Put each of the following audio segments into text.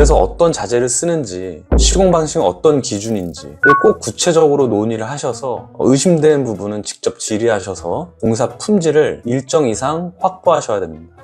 그래서 어떤 자재를 쓰는지, 시공 방식은 어떤 기준인지 꼭 구체적으로 논의를 하셔서 의심되는 부분은 직접 질의하셔서 공사 품질을 일정 이상 확보하셔야 됩니다.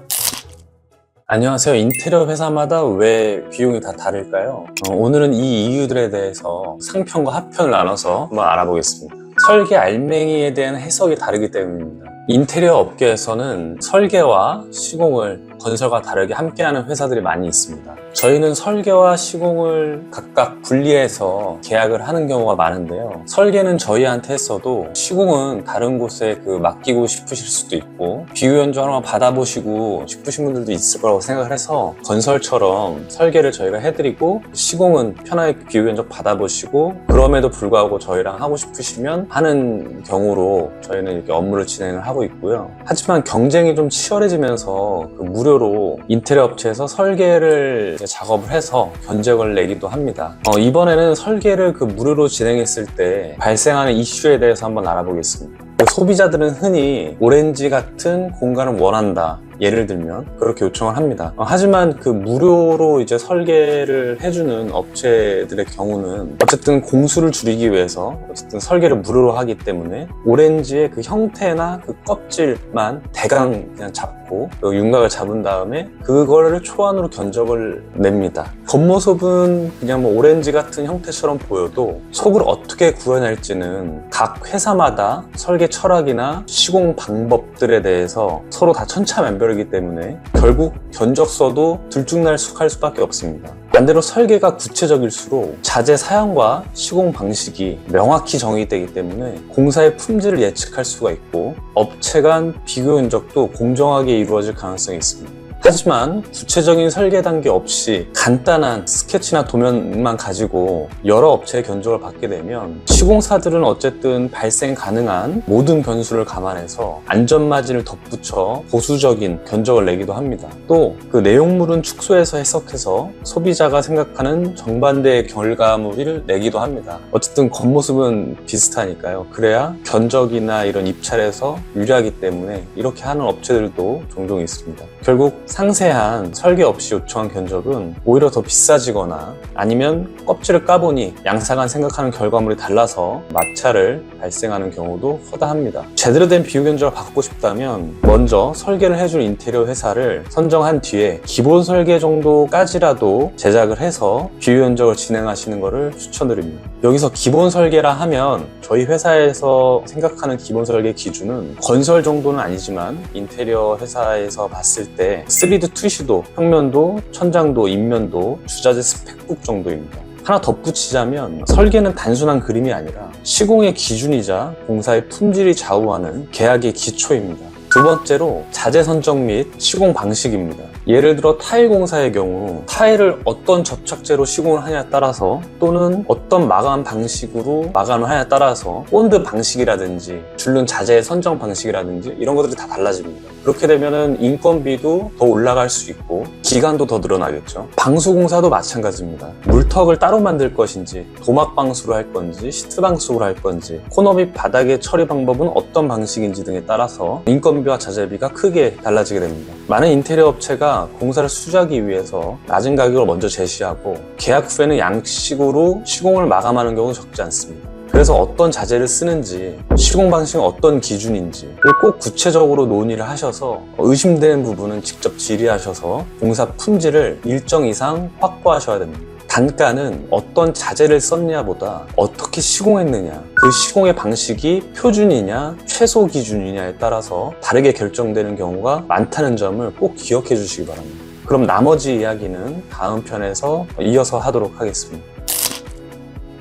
안녕하세요. 인테리어 회사마다 왜 비용이 다 다를까요? 오늘은 이 이유들에 대해서 상편과 하편을 나눠서 한번 알아보겠습니다. 설계 알맹이에 대한 해석이 다르기 때문입니다. 인테리어 업계에서는 설계와 시공을 건설과 다르게 함께하는 회사들이 많이 있습니다. 저희는 설계와 시공을 각각 분리해서 계약을 하는 경우가 많은데요. 설계는 저희한테 했어도 시공은 다른 곳에 맡기고 싶으실 수도 있고 비유 견적 하나 받아보시고 싶으신 분들도 있을 거라고 생각을 해서 건설처럼 설계를 저희가 해드리고 시공은 편하게 비유 견적 받아보시고 그럼에도 불구하고 저희랑 하고 싶으시면 하는 경우로 저희는 이렇게 업무를 진행을 하고 있고요. 하지만 경쟁이 좀 치열해지면서 무료로 인테리어 업체에서 설계를 작업을 해서 견적을 내기도 합니다. 이번에는 설계를 무료로 진행했을 때 발생하는 이슈에 대해서 한번 알아보겠습니다. 소비자들은 흔히 오렌지 같은 공간을 원한다. 예를 들면 그렇게 요청을 합니다. 하지만 무료로 이제 설계를 해주는 업체들의 경우는 어쨌든 공수를 줄이기 위해서 어쨌든 설계를 무료로 하기 때문에 오렌지의 형태나 껍질만 대강 그냥 잡고 윤곽을 잡은 다음에 그거를 초안으로 견적을 냅니다. 겉모습은 그냥 오렌지 같은 형태처럼 보여도 속을 어떻게 구현할지는 각 회사마다 설계 철학이나 시공 방법들에 대해서 서로 다 천차만별이기 때문에 결국 견적서도 들쭉날쭉할 수밖에 없습니다. 반대로 설계가 구체적일수록 자재 사양과 시공 방식이 명확히 정의되기 때문에 공사의 품질을 예측할 수가 있고 업체 간 비교 견적도 공정하게 이루어질 가능성이 있습니다. 하지만 구체적인 설계 단계 없이 간단한 스케치나 도면만 가지고 여러 업체의 견적을 받게 되면 시공사들은 어쨌든 발생 가능한 모든 변수를 감안해서 안전마진을 덧붙여 보수적인 견적을 내기도 합니다. 또 내용물은 축소해서 해석해서 소비자가 생각하는 정반대의 결과물을 내기도 합니다. 어쨌든 겉모습은 비슷하니까요. 그래야 견적이나 이런 입찰에서 유리하기 때문에 이렇게 하는 업체들도 종종 있습니다. 결국 상세한 설계 없이 요청한 견적은 오히려 더 비싸지거나 아니면 껍질을 까보니 양사간 생각하는 결과물이 달라서 마찰을 발생하는 경우도 허다합니다. 제대로 된 비유 견적을 받고 싶다면 먼저 설계를 해줄 인테리어 회사를 선정한 뒤에 기본 설계 정도까지라도 제작을 해서 비유 견적을 진행하시는 것을 추천드립니다. 여기서 기본 설계라 하면 저희 회사에서 생각하는 기본 설계 기준은 건설 정도는 아니지만 인테리어 회사에서 봤을 때 3D 투시도, 평면도, 천장도, 인면도, 주자재 스펙북 정도입니다. 하나 덧붙이자면 설계는 단순한 그림이 아니라 시공의 기준이자 공사의 품질이 좌우하는 계약의 기초입니다. 두 번째로 자재 선정 및 시공 방식입니다. 예를 들어 타일 공사의 경우 타일을 어떤 접착제로 시공을 하냐에 따라서 또는 어떤 마감 방식으로 마감을 하냐에 따라서 본드 방식이라든지 줄눈 자재의 선정 방식이라든지 이런 것들이 다 달라집니다. 그렇게 되면은 인건비도 더 올라갈 수 있고 기간도 더 늘어나겠죠. 방수 공사도 마찬가지입니다. 물턱을 따로 만들 것인지 도막 방수로 할 건지 시트 방수로 할 건지 코너 및 바닥의 처리 방법은 어떤 방식인지 등에 따라서 인건비와 자재비가 크게 달라지게 됩니다. 많은 인테리어 업체가 공사를 수주하기 위해서 낮은 가격을 먼저 제시하고 계약 후에는 양식으로 시공을 마감하는 경우도 적지 않습니다. 그래서 어떤 자재를 쓰는지, 시공 방식은 어떤 기준인지 꼭 구체적으로 논의를 하셔서 의심되는 부분은 직접 질의하셔서 공사 품질을 일정 이상 확보하셔야 됩니다. 단가는 어떤 자재를 썼냐보다 어떻게 시공했느냐, 그 시공의 방식이 표준이냐 최소 기준이냐에 따라서 다르게 결정되는 경우가 많다는 점을 꼭 기억해 주시기 바랍니다. 그럼 나머지 이야기는 다음 편에서 이어서 하도록 하겠습니다.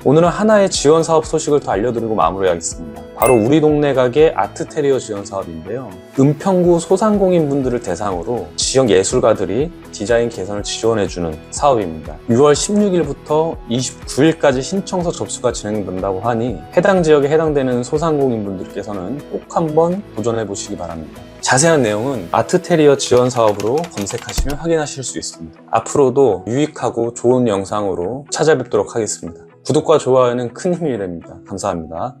오늘은 하나의 지원 사업 소식을 더 알려드리고 마무리하겠습니다. 바로 우리 동네 가게 아트테리어 지원 사업인데요. 은평구 소상공인분들을 대상으로 지역 예술가들이 디자인 개선을 지원해주는 사업입니다. 6월 16일부터 29일까지 신청서 접수가 진행된다고 하니 해당 지역에 해당되는 소상공인분들께서는 꼭 한번 도전해보시기 바랍니다. 자세한 내용은 아트테리어 지원 사업으로 검색하시면 확인하실 수 있습니다. 앞으로도 유익하고 좋은 영상으로 찾아뵙도록 하겠습니다. 구독과 좋아요는 큰 힘이 됩니다. 감사합니다.